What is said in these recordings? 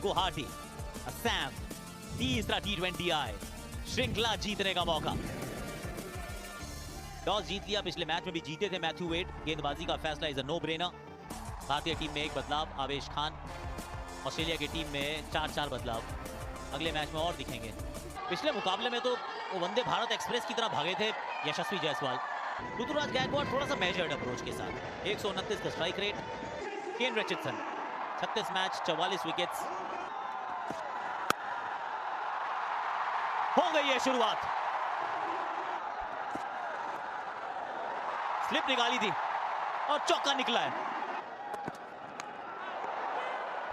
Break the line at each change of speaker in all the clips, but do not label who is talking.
गुवाहाटी असम तीसरा T20I श्रृंखला जीतने का मौका। टॉस जीत लिया, पिछले मैच में भी जीते थे मैथ्यू वेड। गेंदबाजी का फैसला इज अ नो ब्रेनर। भारतीय टीम में एक बदलाव, आवेश खान। ऑस्ट्रेलिया की टीम में 4-4 बदलाव अगले मैच में और दिखेंगे। पिछले मुकाबले में तो वो वंदे भारत एक्सप्रेस की तरह भागे थे यशस्वी जायसवाल। ऋतुराज गायकवाड़ थोड़ा सा मेजर्ड अप्रोच के साथ 129 का स्ट्राइक रेट। केन रिचर्डसन 36 मैच 44 विकेट्स। हो गई है शुरुआत, स्लिप निकाली थी और चौका निकला है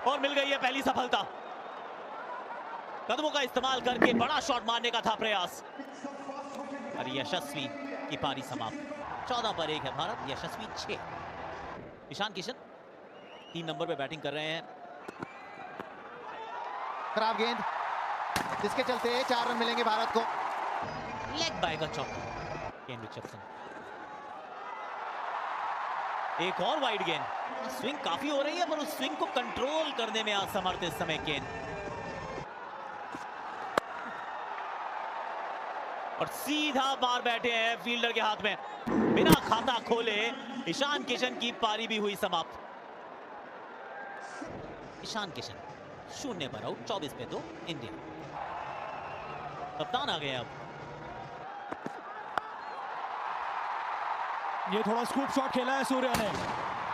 और मिल गई है पहली सफलता। कदमों का इस्तेमाल करके बड़ा शॉट मारने का था प्रयास और यशस्वी की पारी समाप्त। 14 पर 1 है भारत, यशस्वी 6। ईशान किशन 3 नंबर पे बैटिंग कर रहे हैं।
खराब गेंद, जिसके चलते 4 रन मिलेंगे भारत को।
लेग बाय का चौका केन रिचर्डसन। एक और वाइड गेंद, स्विंग काफी हो रही है पर उस स्विंग को कंट्रोल करने में असमर्थ इस समय केन। और सीधा मार बैठे हैं फील्डर के हाथ में। बिना खाता खोले ईशान किशन की पारी भी हुई समाप्त। ईशान किशन 0 पर आउट, 24 पे 2 इंडिया। कप्तान आ गए अब।
ये थोड़ा स्कूप शॉट खेला है सूर्या ने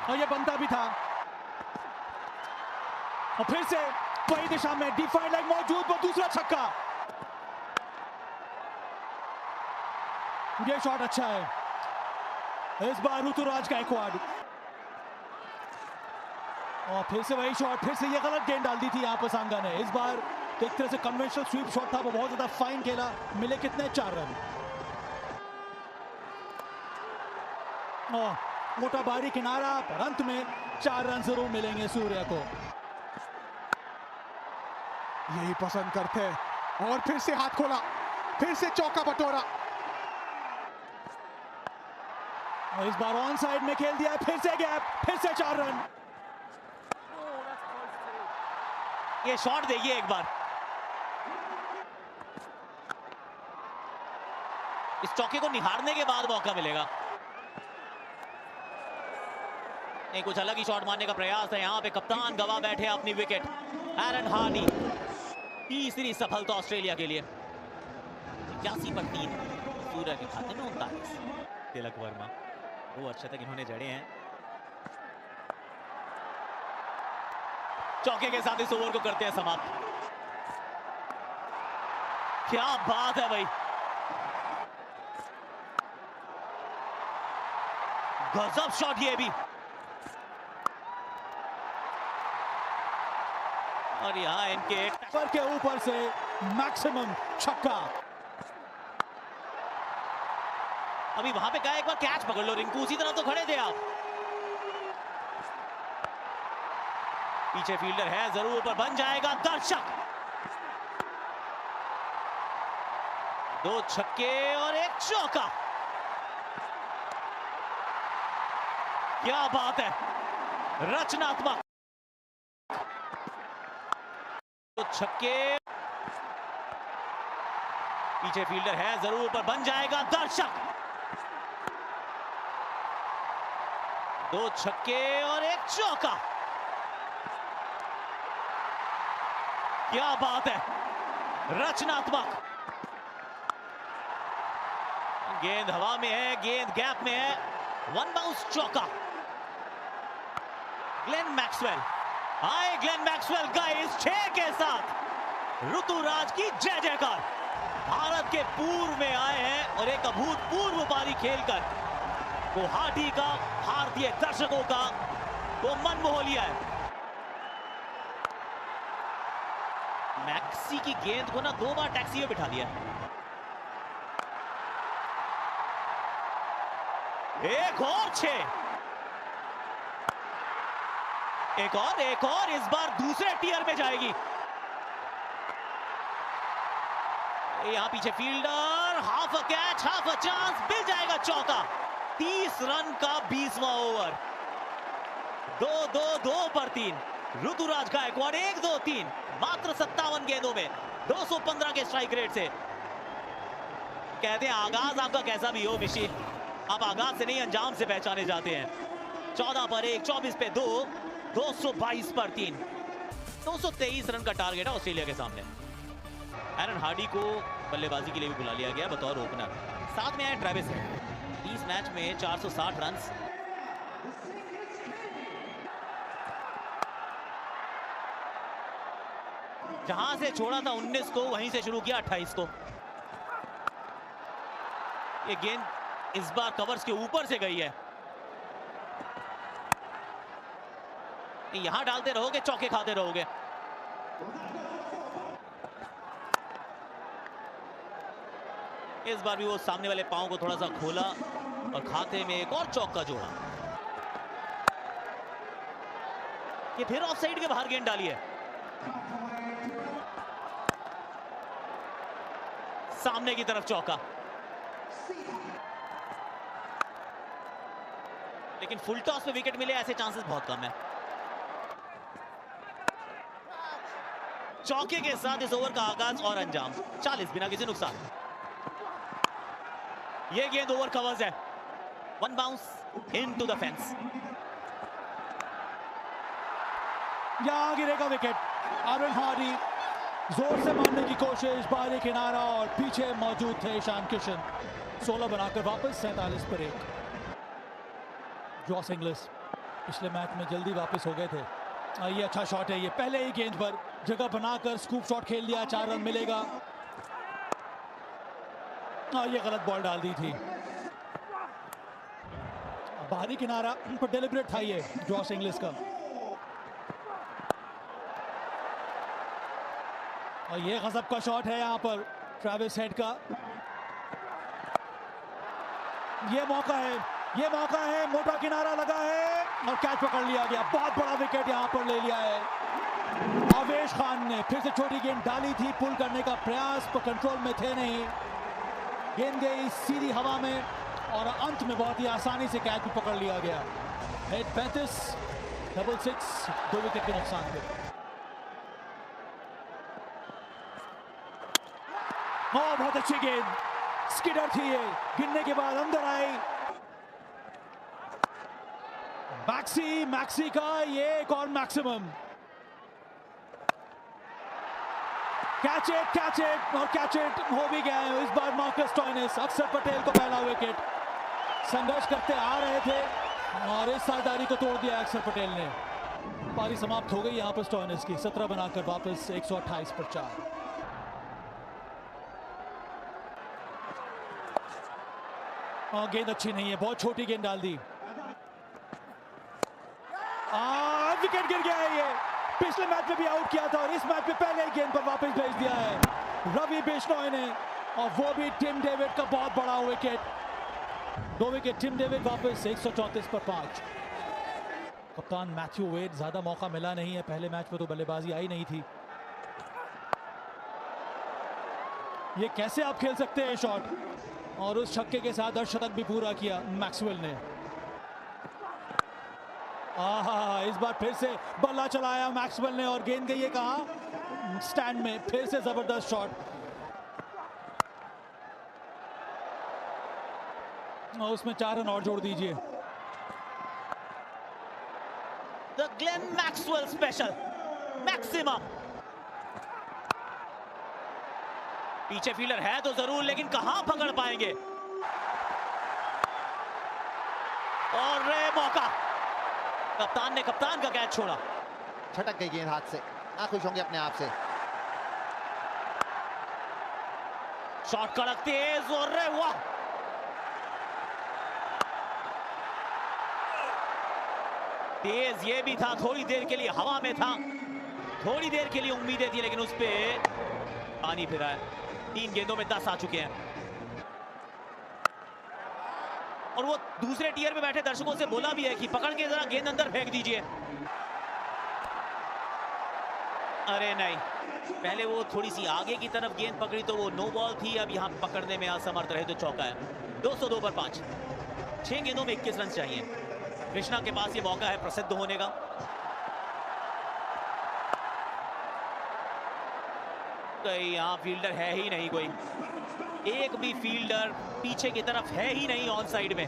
और ये बनता भी था। और फिर से वही दिशा में डिफाइंड लाइन मौजूद, वो दूसरा छक्का। ये शॉट अच्छा है इस बार ऋतुराज गायकवाड़। और फिर से वही शॉट, फिर से ये गलत गेंद डाल दी थी यहाँ पर सांगा ने। इस बार एक तरह से कन्वेंशनल स्वीप शॉट था, वो बहुत ज्यादा फाइन खेला। मिले कितने? 4 रन। मोटा बारी किनारा, पर अंत में 4 रन जरूर मिलेंगे सूर्या को।
यही पसंद करते हैं और फिर से हाथ खोला, फिर से चौका बटोरा।
और इस बार ऑन साइड में खेल दिया, फिर से गैप, फिर से 4 रन।
ये शॉट देखिए एक बार, इस चौके को निहारने के बाद मौका मिलेगा। नहीं, कुछ अलग ही शॉट मारने का प्रयास है यहाँ पे। कप्तान गवा बैठे अपनी विकेट। एरन हार्डी तीसरी सफलता ऑस्ट्रेलिया के लिए। 81 पर 3 सूर्य के खाते में 39। तिलक वर्मा 2 अर्धशतक इन्होंने जड़े हैं। चौके के साथ इस ओवर को करते हैं समाप्त। क्या बात है भाई, गजब शॉट ये भी। और यहाँ इनके
पर के ऊपर से मैक्सिमम छक्का।
अभी वहां पे कहा एक बार कैच पकड़ लो रिंकू, उसी तरह तो खड़े थे आप। पीछे फील्डर है जरूर, पर बन जाएगा दर्शक। 2 छक्के और 1 चौका। क्या बात है, रचनात्मक। 2 छक्के, पीछे फील्डर है जरूर, पर बन जाएगा दर्शक। 2 छक्के और 1 चौका। क्या बात है, रचनात्मक। गेंद हवा में है, गेंद गैप में है। 1 बाउंस चौका। ग्लेन मैक्सवेल, आए ग्लेन मैक्सवेल गाइस 6 के साथ ऋतुराज की जय जयकार। भारत के पूर्व में आए हैं और एक अभूतपूर्व पारी खेलकर गुवाहाटी का भारतीय दर्शकों का वो मन मोह लिया है। मैक्सी की गेंद को ना 2 बार टैक्सी में बिठा दिया। एक और 6, एक और इस बार दूसरे टियर में जाएगी। यहां पीछे fielder, half a catch, half a chance, मिल जाएगा चौका। 30 रन का 20वां ओवर। 2 पर 3। ऋतुराज गायकवाड़ 1 2 3 मात्र 57 गेंदों में 215 के स्ट्राइक रेट से। कहते हैं आगाज आपका कैसा भी हो मिशी, आप आगाज से नहीं अंजाम से पहचाने जाते हैं। 14 पर 1, 24 पे 2, 222 पर 3, 223 रन का टारगेट है ऑस्ट्रेलिया के सामने। एरन हार्डी को बल्लेबाजी के लिए भी बुला लिया गया बतौर ओपनर। साथ में आए ट्रेविस हेड। 20 मैच में 460 रन। जहां से छोड़ा था 19 को वहीं से शुरू किया 28 को। ये गेंद इस बार कवर्स के ऊपर से गई है। यहां डालते रहोगे चौके खाते रहोगे। इस बार भी वो सामने वाले पांव को थोड़ा सा खोला और खाते में एक और चौका जोड़ा। ये फिर ऑफ साइड के बाहर गेंद डाली है। सामने की तरफ चौका, लेकिन फुल टॉस पे विकेट मिले ऐसे चांसेस बहुत कम है। चौके के साथ इस ओवर का आगाज और अंजाम 40 बिना किसी नुकसान। ये गेंद ओवर कवर्स है। 1 बाउंस इनटू द फेंस।
यहां गिरेगा विकेट। एरन हार्डी जोर से मारने की कोशिश, बाहरी किनारा और पीछे मौजूद थे ईशान किशन। 16 बनाकर वापस 47 पर 1। जॉस इंग्लिस पिछले मैच में जल्दी वापस हो गए थे। ये अच्छा शॉट है। ये पहले ही गेंद पर जगह बनाकर स्कूप शॉट खेल लिया। 4 रन मिलेगा। ये गलत बॉल डाल दी थी। बाहरी किनारा पर डेलिब्रेट था ये जॉस इंग्लिस का। और ये गजब का शॉट है यहाँ पर ट्रेविस हेड का। ये मौका है, मोटा किनारा लगा है और कैच पकड़ लिया गया। बहुत बड़ा विकेट यहाँ पर ले लिया है। आवेश खान ने फिर से छोटी गेंद डाली थी, पुल करने का प्रयास पर कंट्रोल में थे नहीं। गेंद गई सीधी हवा में और अंत में बहुत ही आसानी से कैच भी पकड़ लिया गया। हेड 35, डबल 6, 2 विकेट के नुकसान पे। बहुत अच्छी गेंद, स्किडर थी ये, गिरने के बाद अंदर आई। मैक्सी का ये एक और मैक्सिमम। कैच इट हो भी गया है। इस बार मार्कस स्टोइनिस, अक्षर पटेल को पहला विकेट। संघर्ष करते आ रहे थे और इस साझेदारी को तोड़ दिया अक्षर पटेल ने। पारी समाप्त हो गई यहाँ पर स्टोइनिस की। 17 बनाकर वापस 128 पर 4। गेंद अच्छी नहीं है, बहुत छोटी गेंद डाल दी। विकेट गिर गया है। ये पिछले मैच में भी आउट किया था और इस मैच में पहले ही गेंद पर वापस भेज दिया है रवि बिश्नोई ने, और वो भी टिम डेविड का बहुत बड़ा विकेट। 2 विकेट टिम डेविड वापस 134 पर 5। कप्तान मैथ्यू वेड, ज्यादा मौका मिला नहीं है। पहले मैच में तो बल्लेबाजी आई नहीं थी। ये कैसे आप खेल सकते हैं शॉट, और उस छक्के के साथ अर्धशतक भी पूरा किया मैक्सवेल ने। इस बार फिर से बल्ला चलाया मैक्सवेल ने और गेंद गई है कहां, स्टैंड में। फिर से जबरदस्त शॉट। उसमें 4 रन और जोड़ दीजिए।
The Glenn Maxwell special maximum. पीछे फील्डर है तो जरूर, लेकिन कहां पकड़ पाएंगे। और मौका, कप्तान ने कप्तान का कैच छोड़ा।
छटक गई गेंद हाथ से। खुश होंगे अपने आप से।
शॉट कड़क तेज और वाह, तेज ये भी था। थोड़ी देर के लिए हवा में था, थोड़ी देर के लिए उम्मीदें थी, लेकिन उस पे पानी फिरा है। 3 गेंदों में 10 आ चुके हैं। और वो दूसरे टियर पे बैठे दर्शकों से बोला भी है कि पकड़ के जरा गेंद अंदर फेंक दीजिए। अरे नहीं, पहले वो थोड़ी सी आगे की तरफ गेंद पकड़ी तो वो नो बॉल थी। अब यहां पकड़ने में असमर्थ रहे तो चौका है। 202 पर 5। 6 गेंदों में 21 रन चाहिए। कृष्णा के पास ये मौका है प्रसिद्ध होने का। वाकई यहाँ फील्डर है ही नहीं कोई, एक भी फील्डर पीछे की तरफ है ही नहीं ऑन साइड में।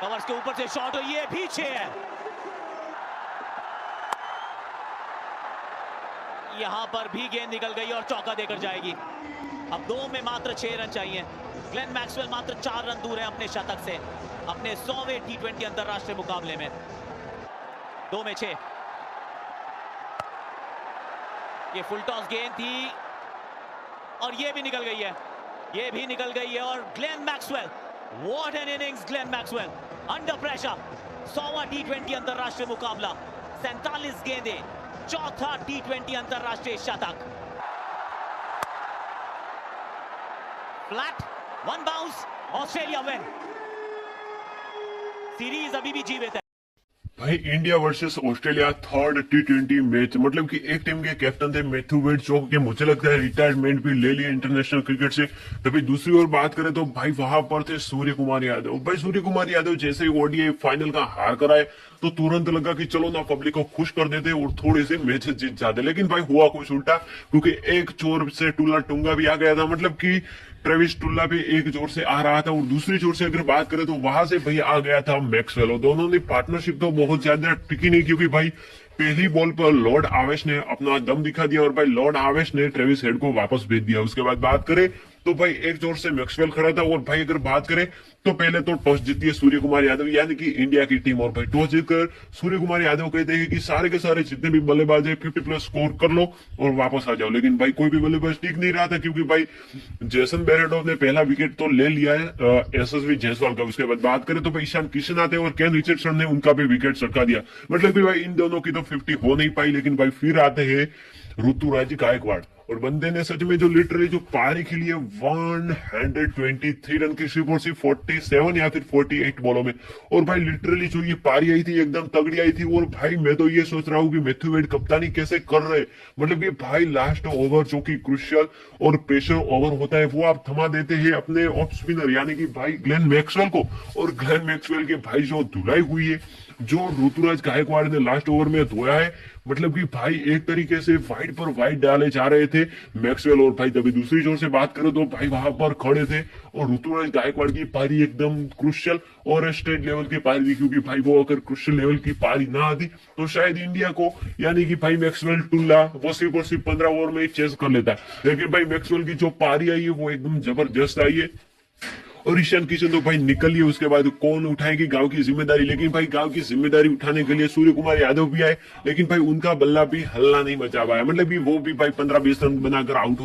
कवर्स के ऊपर से शॉट और ये पीछे है। यहां पर भी गेंद निकल गई और चौका देकर जाएगी। अब 2 में मात्र 6 रन चाहिए। ग्लेन मैक्सवेल मात्र 4 रन दूर है अपने शतक से, अपने 100वें T20 अंतरराष्ट्रीय मुकाबले में। 2 में 6। ये फुल टॉस गेंद थी और ये भी निकल गई है, ये भी निकल गई है। और Glenn Maxwell, what an innings Glenn Maxwell, under pressure 100वां T20 अंतरराष्ट्रीय मुकाबला, 47 गेंदें, चौथा T20 अंतरराष्ट्रीय शतक। Flat 1 bounce, Australia win. Series अभी भी जीवित है।
भाई India versus Australia third T20 match, मतलब कि एक टीम के कैप्टन थे मैथ्यू वेड, जो कि मुझे लगता है रिटायरमेंट भी ले लिया इंटरनेशनल क्रिकेट से। तभी दूसरी ओर बात करें तो भाई वहां पर थे सूर्य कुमार यादव। भाई सूर्य कुमार यादव जैसे ही ODI फाइनल का हार कराए तो तुरंत लगा कि चलो ना पब्लिक को खुश कर देते और थोड़े से मैचेस जीत जाते, लेकिन भाई हुआ कुछ उल्टा, क्योंकि एक चोर से टुल्ला टूंगा भी आ गया था। मतलब कि ट्रेविस टुल्ला भी एक जोर से आ रहा था और दूसरी जोर से अगर बात करें तो वहां से भाई आ गया था मैक्सवेल। और दोनों ने पार्टनरशिप तो बहुत ज्यादा टिकी नहीं, क्योंकि भाई पहली बॉल पर लॉर्ड आवेश ने अपना दम दिखा दिया और भाई लॉर्ड आवेश ने ट्रेविस हेड को वापस भेज दिया। उसके बाद बात करें तो भाई एक जोर से मैक्सवेल खड़ा था। और भाई अगर बात करें तो पहले तो टॉस जीती है सूर्य कुमार यादव, यानी कि इंडिया की टीम। और भाई टॉस जीतकर सूर्य कुमार यादव कहते हैं कि सारे के सारे जितने भी बल्लेबाज है 50+ स्कोर कर लो और वापस आ जाओ। लेकिन भाई कोई भी बल्लेबाज टिक नहीं रहा था, क्योंकि भाई जेसन बेरेटो ने पहला विकेट तो ले लिया है SSV जायसवाल का। उसके बाद बात करें तो भाई ईशान किशन आते हैं और केन रिचर्डसन ने उनका भी विकेट चटका दिया। मतलब कि भाई इन दोनों की तो 50 हो नहीं पाई। लेकिन भाई फिर आते हैं ऋतुराज गायकवाड़, और बंदे ने सच में जो लिटरली जो पारी खेली है 123 रन की, सिर्फ और सिर्फ 47 या फिर 48 बॉलों में। और भाई लिटरली जो ये पारी आई थी एकदम तगड़ी आई थी। और भाई मैं तो ये सोच रहा हूँ कि मैथ्यू वेड कप्तानी कैसे कर रहे, मतलब कि भाई लास्ट ओवर जो कि क्रुशियल और प्रेशर ओवर होता है वो आप थमा देते हैं अपने ऑफ स्पिनर यानी कि भाई ग्लेन मैक्सवेल को। और ग्लेन मैक्सवेल के भाई जो धुलाई हुई है, जो ऋतुराज गायकवाड़ ने लास्ट ओवर में धोया है, मतलब कि भाई एक तरीके से वाइड पर वाइड डाले जा रहे थे मैक्सवेल। और भाई तभी दूसरी जोर से बात करो तो भाई वहां पर खड़े थे और ऋतुराज गायकवाड़ की पारी एकदम क्रुशियल और स्टेट लेवल की पारी थी, क्योंकि भाई वो अगर क्रुशियल लेवल की पारी ना आती तो शायद इंडिया को यानी कि भाई मैक्सवेल टुल्ला वो सिर्फ और सिर्फ 15 ओवर में चेस कर लेता। लेकिन भाई मैक्सवेल की जो पारी आई है वो एकदम जबरदस्त आई है। और ईशान किशन तो भाई निकल लिए, उसके बाद कौन उठाएगी गांव की जिम्मेदारी। लेकिन भाई गांव की जिम्मेदारी उठाने के लिए सूर्य कुमार यादव भी आए, लेकिन भाई उनका बल्ला भी हल्ला नहीं मचा पाया। मतलब भी वो भी भाई 15-20 रन बनाकर आउट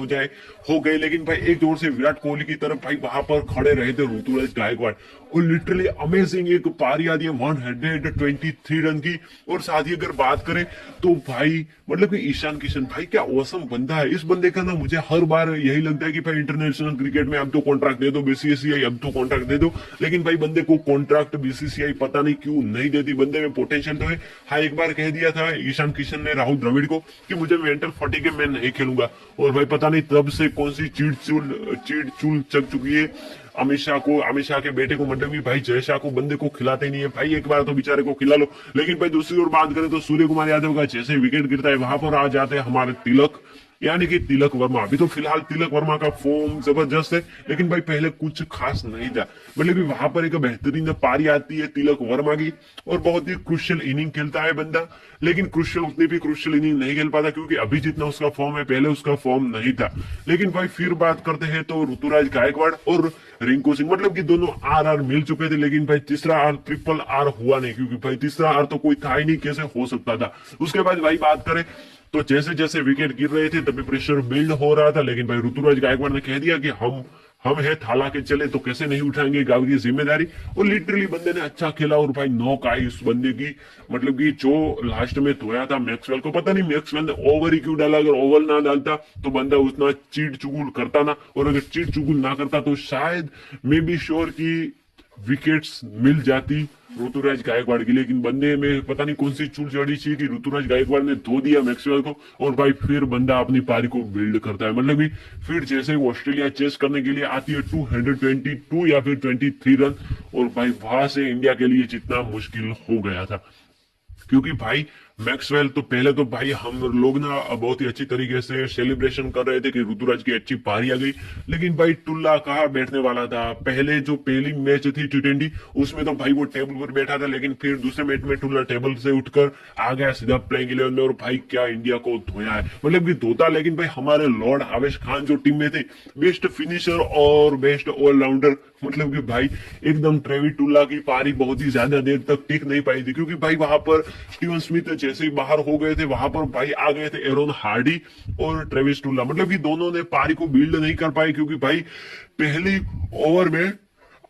हो गए। लेकिन भाई एक जोर से विराट कोहली की तरफ भाई वहां पर खड़े रहे थे ऋतुराज गायकवाड़, और लिटरली अमेजिंग एक पारी आती है 123 रन की। और साथ ही अगर बात करें तो भाई मतलब कि ईशान किशन भाई क्या औसम बंदा है। इस बंदे का ना मुझे हर बार यही लगता है कि भाई इंटरनेशनल क्रिकेट में अब तो कॉन्ट्रैक्ट दे दो BCCI, अब तो कॉन्ट्रैक्ट दे दो। लेकिन भाई बंदे को कॉन्ट्रैक्ट BCCI पता नहीं क्यों नहीं देती। बंदे में पोटेंशियल तो है। हाँ एक बार कह दिया था ईशान किशन ने राहुल द्रविड़ को कि मुझे मेंटल फटीग है, मैं नहीं खेलूंगा। और भाई पता नहीं तब से कौन सी चीड़ चूल चक चुकी है अमित शाह के बेटे को, मतलब कि भाई जय शाह को बंदे को खिलाते ही नहीं है। भाई एक बार तो बेचारे को खिला लो। लेकिन भाई दूसरी ओर बात करें तो सूर्य कुमार यादव का जैसे विकेट गिरता है वहां पर आ जाते हैं हमारे तिलक, यानी कि तिलक वर्मा। अभी तो फिलहाल तिलक वर्मा का फॉर्म जबरदस्त है, लेकिन भाई पहले कुछ खास नहीं था। मतलब कि वहां पर एक बेहतरीन पारी आती है तिलक वर्मा की, और बहुत ही क्रुशियल इनिंग खेलता है बंदा। लेकिन क्रुशियल उतनी भी क्रुशियल इनिंग नहीं खेल पाता, क्योंकि अभी जितना उसका फॉर्म है पहले उसका फॉर्म नहीं था। लेकिन भाई फिर बात करते हैं तो ऋतुराज गायकवाड़ और रिंकू सिंह, मतलब कि दोनों RR मिल चुके थे। लेकिन भाई तीसरा R ट्रिपल R हुआ नहीं, क्योंकि भाई तीसरा R तो कोई था ही नहीं, कैसे हो सकता था। उसके बाद भाई बात करें तो जैसे जैसे विकेट गिर रहे थे तभी प्रेशर बिल्ड हो रहा था। लेकिन भाई ऋतुराज गायकवाड़ ने कह दिया कि हम है थाला के चले तो कैसे नहीं उठाएंगे गांव की जिम्मेदारी। और लिटरली बंदे ने अच्छा खेला और भाई नॉक आई उस बंदे की, मतलब कि जो लास्ट में धोया था मैक्सवेल को। पता नहीं मैक्सवेल ने ओवर ही क्यों डाला, अगर ओवर ना डालता तो बंदा उतना चीड़ चुगुल करता ना, और अगर चीड़ चुगुल ना करता तो शायद मे बी श्योर की विकेट्स मिल जाती ऋतुराज गायकवाड़ की। लेकिन बंदे में पता नहीं कौन सी चूल चढ़ी थी कि ऋतुराज गायकवाड़ ने धो दिया मैक्सवेल को, और भाई फिर बंदा अपनी पारी को बिल्ड करता है। मतलब कि फिर जैसे ऑस्ट्रेलिया चेस करने के लिए आती है 222 या फिर 23 रन, और भाई वहां से इंडिया के लिए जितना मुश्किल हो गया था, क्योंकि भाई मैक्सवेल तो पहले तो भाई हम लोग ना बहुत ही अच्छी तरीके से सेलिब्रेशन कर रहे थे कि ऋतुराज की अच्छी पारी आ गई, लेकिन भाई टुल्ला कहाँ बैठने वाला था। पहले जो पहली मैच थी T20 उसमें तो भाई वो टेबल पर बैठा था, लेकिन फिर दूसरे मैच में टुल्ला टेबल से उठकर आ गया सीधा प्लेइंग 11 में, और भाई क्या इंडिया को धोया है, मतलब कि धोता। लेकिन भाई हमारे लॉर्ड आवेश खान जो टीम में थे, बेस्ट फिनिशर और बेस्ट ऑलराउंडर, मतलब कि भाई एकदम ट्रेविस टुल्ला की पारी बहुत ही ज्यादा देर तक टिक नहीं पाई थी, क्योंकि भाई वहां पर स्टीवन स्मिथ जैसे ही बाहर हो गए थे वहां पर भाई आ गए थे एरोन हार्डी और ट्रेविस टुल्ला, मतलब कि दोनों ने पारी को बिल्ड नहीं कर पाए, क्योंकि भाई पहली ओवर में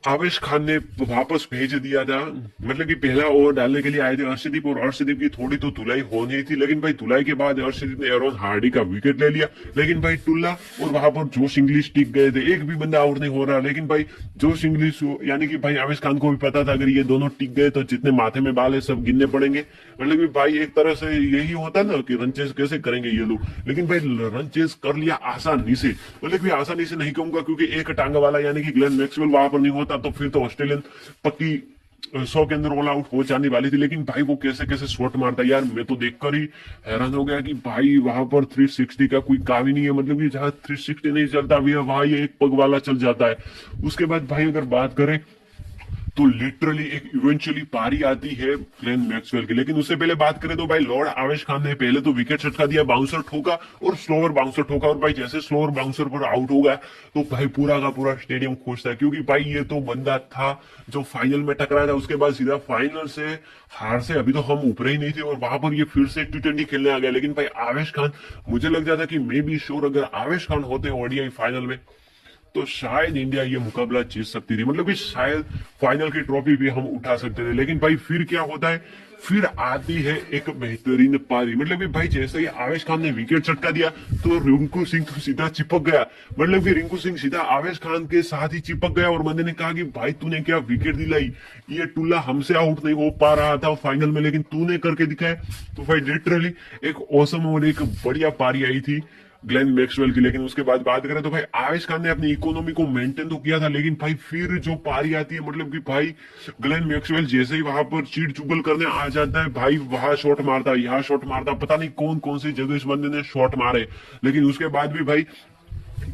आवेश खान ने वापस भेज दिया था। मतलब कि पहला ओवर डालने के लिए आए थे अर्शदीप, और अर्शदीप की थोड़ी तो धुलाई होनी थी, लेकिन भाई धुलाई के बाद अर्शदीप ने एरोन हार्डी का विकेट ले लिया। लेकिन भाई टुल्ला और वहां पर जोश इंग्लिश टिक गए थे, एक भी बंदा आउट नहीं हो रहा। लेकिन भाई जोश इंग्लिश यानी कि भाई आवेश खान को भी पता था अगर ये दोनों टिक गए तो जितने माथे में बाल है सब गिनने पड़ेंगे। मतलब कि भाई एक तरह से यही होता ना कि रन चेस कैसे करेंगे ये लोग, लेकिन भाई रन चेस कर लिया आसानी से। मतलब कि आसानी से नहीं कहूंगा, क्योंकि एक टांगा वाला यानी कि ग्लेन मैक्सवेल वहां पर नहीं होता तो फिर तो ऑस्ट्रेलियन पक्की 100 के अंदर ऑल आउट हो जाने वाली थी। लेकिन भाई वो कैसे कैसे शॉट मारता है यार, मैं तो देखकर ही हैरान हो गया कि भाई वहां पर 360 का कोई काम ही नहीं है। मतलब कि जहां 360 नहीं चलता वहां ये एक पग वाला चल जाता है। उसके बाद भाई अगर बात करें तो लिटरली एक इवेंचुअली पारी आती है ग्लेन मैक्सवेल की। लेकिन उससे पहले बात करें तो भाई लॉर्ड आवेश खान ने पहले तो विकेट छटका दिया, बाउंसर ठोका और स्लोअर बाउंसर ठोका, और भाई जैसे स्लोअर बाउंसर पर आउट हो गया तो भाई पूरा का पूरा स्टेडियम खुश था, क्योंकि भाई ये तो बंदा था जो फाइनल में टकराया था, उसके बाद सीधा फाइनल से हार से अभी तो हम ऊपर ही नहीं थे और वहां पर ये फिर से T20 खेलने आ गया। लेकिन भाई आवेश खान, मुझे लग जाता कि मे बी श्योर अगर आवेश खान होते ओडीआई फाइनल में तो शायद इंडिया ये मुकाबला जीत सकती थी, मतलब कि शायद फाइनल की ट्रॉफी भी हम उठा सकते थे। लेकिन भाई फिर क्या होता है, फिर आती है एक बेहतरीन पारी। मतलब कि भाई जैसे ही आवेश खान ने विकेट चटका दिया तो रिंकू सिंह तो सीधा चिपक गया, मतलब कि रिंकू सिंह सीधा आवेश खान के साथ ही चिपक गया, और बंदे ने कहा कि भाई तूने क्या विकेट दिलाई, ये टुल्ला हमसे आउट नहीं हो पा रहा था फाइनल में लेकिन तूने करके दिखाया। तो भाई लिटरली एक औसम और एक बढ़िया पारी आई थी ग्लेन मैक्सवेल की। लेकिन उसके बाद बात करें तो भाई आवेश खान ने अपनी इकोनॉमी को मेंटेन तो किया था, लेकिन भाई फिर जो पारी आती है, मतलब कि भाई ग्लेन मैक्सवेल जैसे ही वहां पर चीट चुगल करने आ जाता है, भाई वहां शॉट मारता है, यहाँ शॉट मारता, पता नहीं कौन कौन सी जगह इस बंदे ने शॉट मारे। लेकिन उसके बाद भी भाई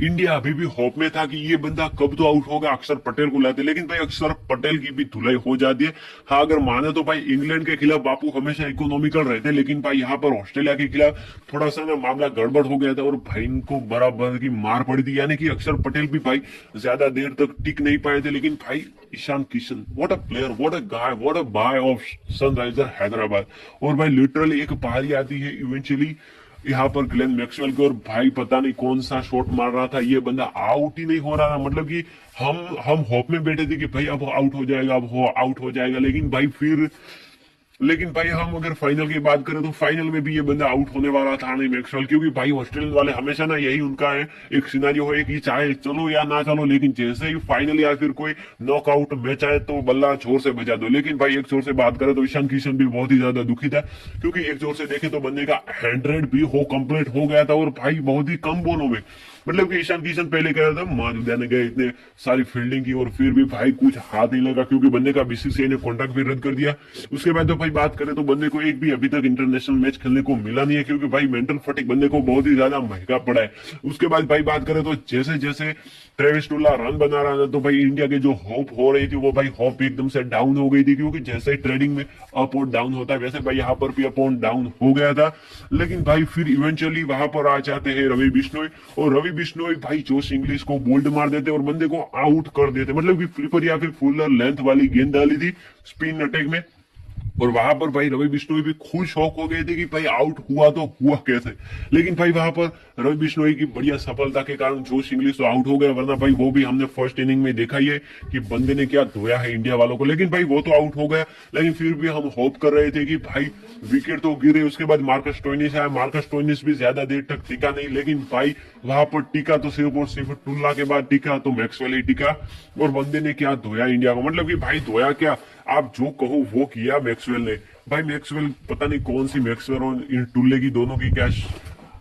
इंडिया अभी भी होप में था कि ये बंदा कब तो आउट होगा, अक्षर पटेल को लाते, लेकिन भाई अक्षर पटेल की भी धुलाई हो जाती है। हाँ अगर माने तो भाई इंग्लैंड के खिलाफ बापू हमेशा इकोनॉमिकल रहते, लेकिन भाई यहाँ पर ऑस्ट्रेलिया के खिलाफ थोड़ा सा ना मामला गड़बड़ हो गया था और भाई इनको बराबर की मार पड़ी थी। यानी कि अक्षर पटेल भी भाई ज्यादा देर तक टिक नहीं पाए थे। लेकिन भाई Ishan Kishan, what a player, what a guy, what a boy of Sunriser Hyderabad. और भाई लिटरली एक पारी आती है इवेंचुअली यहाँ पर ग्लेन मैक्सवेल को, और भाई पता नहीं कौन सा शॉट मार रहा था, ये बंदा आउट ही नहीं हो रहा था। मतलब कि हम होप में बैठे थे कि भाई अब आउट हो जाएगा, अब आउट हो जाएगा। लेकिन भाई हम अगर फाइनल की बात करें तो फाइनल में भी ये बंदा आउट होने वाला था नहीं मैक्सवेल, क्योंकि भाई ऑस्ट्रेलियन वाले हमेशा ना यही उनका है, एक सिनेरियो है कि चाहे चलो या ना चलो, लेकिन जैसे ही फाइनल या फिर कोई नॉकआउट मैच आए तो बल्ला छोर से बजा दो। लेकिन भाई एक छोर से बात करें तो ईशान किशन भी बहुत ही ज्यादा दुखी था, क्योंकि एक छोर से देखे तो बंदे का 100 भी कंप्लीट हो गया था, और भाई बहुत ही कम बॉलों में। मतलब कि ईशान किशन पहले कह रहा था मार देने गए, इतने सारी फील्डिंग की और फिर भी भाई कुछ हाथ नहीं लगा, क्योंकि बंदे का बीसीसीआई ने कॉन्ट्रैक्ट भी रद्द कर दिया। उसके बाद तो भाई बात करें तो बंदे को एक भी अभी तक इंटरनेशनल मैच खेलने को मिला नहीं है, क्योंकि भाई मेंटल फटिक बंदे को बहुत ही ज्यादा महंगा पड़ा है। उसके बाद भाई बात करें तो जैसे जैसे ट्रेविस टुल्ला रन बना रहा था तो भाई इंडिया की जो होप हो रही थी वो भाई होप एकदम से डाउन हो गई थी, क्योंकि जैसे ही ट्रेडिंग में अप और डाउन होता है वैसे भाई यहाँ पर भी अप और डाउन हो गया था। लेकिन भाई फिर इवेंचुअली वहां पर आ जाते हैं रवि बिश्नोई, और रवि बिश्नोई भाई जोश इंग्लिश को बोल्ड मार देते और बंदे को आउट कर देते। मतलब कि फ्लिपर या फिर फुलर लेंथ वाली गेंद डाली थी स्पिन अटैक में, और वहां पर भाई रवि बिश्नोई भी खुद शौक हो गए थे कि भाई आउट हुआ तो हुआ कैसे। लेकिन भाई वहां पर रवि बिश्नोई की बढ़िया सफलता के कारण जोश इंग्लिश तो आउट हो गया, वरना भाई वो भी हमने फर्स्ट इनिंग में देखा ही है कि बंदे ने क्या धोया है इंडिया वालों को। लेकिन भाई वो तो आउट हो गया, लेकिन फिर भी हम होप कर रहे थे कि भाई विकेट तो गिरे। उसके बाद मार्कस स्टोइनिस आया, मार्कस स्टोइनिस भी ज्यादा देर तक टिका नहीं, लेकिन भाई वहां पर टिका तो सिर्फ और सिर्फ टुल्ला के बाद टिका तो मैक्सवेल ही टिका, और बंदे ने क्या धोया इंडिया को। मतलब कि भाई धोया क्या, आप जो कहो वो किया मैक्सवेल ने। भाई मैक्सवेल पता नहीं कौन सी मैक्सवेल और इन टुल्ले की दोनों की क्या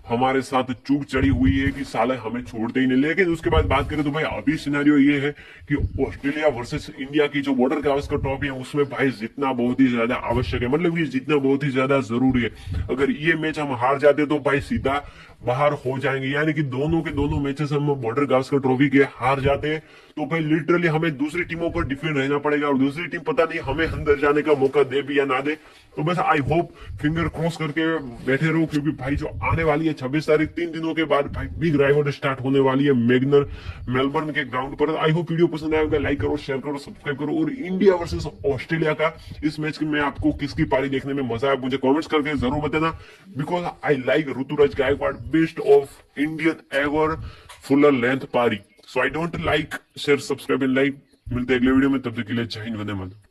हमारे साथ चूक चढ़ी हुई है कि साले हमें छोड़ते ही नहीं। लेकिन उसके बाद बात करें तो भाई अभी सिनेरियो ये है कि ऑस्ट्रेलिया वर्सेस इंडिया की जो बॉर्डर गावस्कर ट्रॉफी है उसमें भाई जीतना बहुत ही ज्यादा आवश्यक है, मतलब कि जीतना बहुत ही ज्यादा जरूरी है। अगर ये मैच हम हार जाते तो भाई सीधा बाहर हो जाएंगे, यानी कि दोनों के दोनों मैचेस हम बॉर्डर गावस्कर ट्रॉफी के हार जाते हैं तो भाई लिटरली हमें दूसरी टीमों पर डिफेंड रहना पड़ेगा और दूसरी टीम पता नहीं हमें अंदर जाने का मौका दे भी या ना दे। तो बस आई होप फिंगर क्रॉस करके बैठे रहो, क्योंकि भाई जो आने वाली है 26 तारीख 3 दिनों के बाद भाई बिग राइवल स्टार्ट होने वाली है मैग्नर मेलबर्न के ग्राउंड पर। आई होप वीडियो पसंद आएगा, लाइक करो, शेयर करो, सब्सक्राइब करो। और इंडिया वर्सेस ऑस्ट्रेलिया का इस मैच में आपको किसकी पारी देखने में मजा आया मुझे कमेंट्स करके जरूर बताना, because I like Ruturaj Gaikwad best of Indian ever fuller length पारी। So I don't like share subscribe and like. मिलते हैं अगले वीडियो में, तब तक के लिए जय हिंद, वंदे मातरम।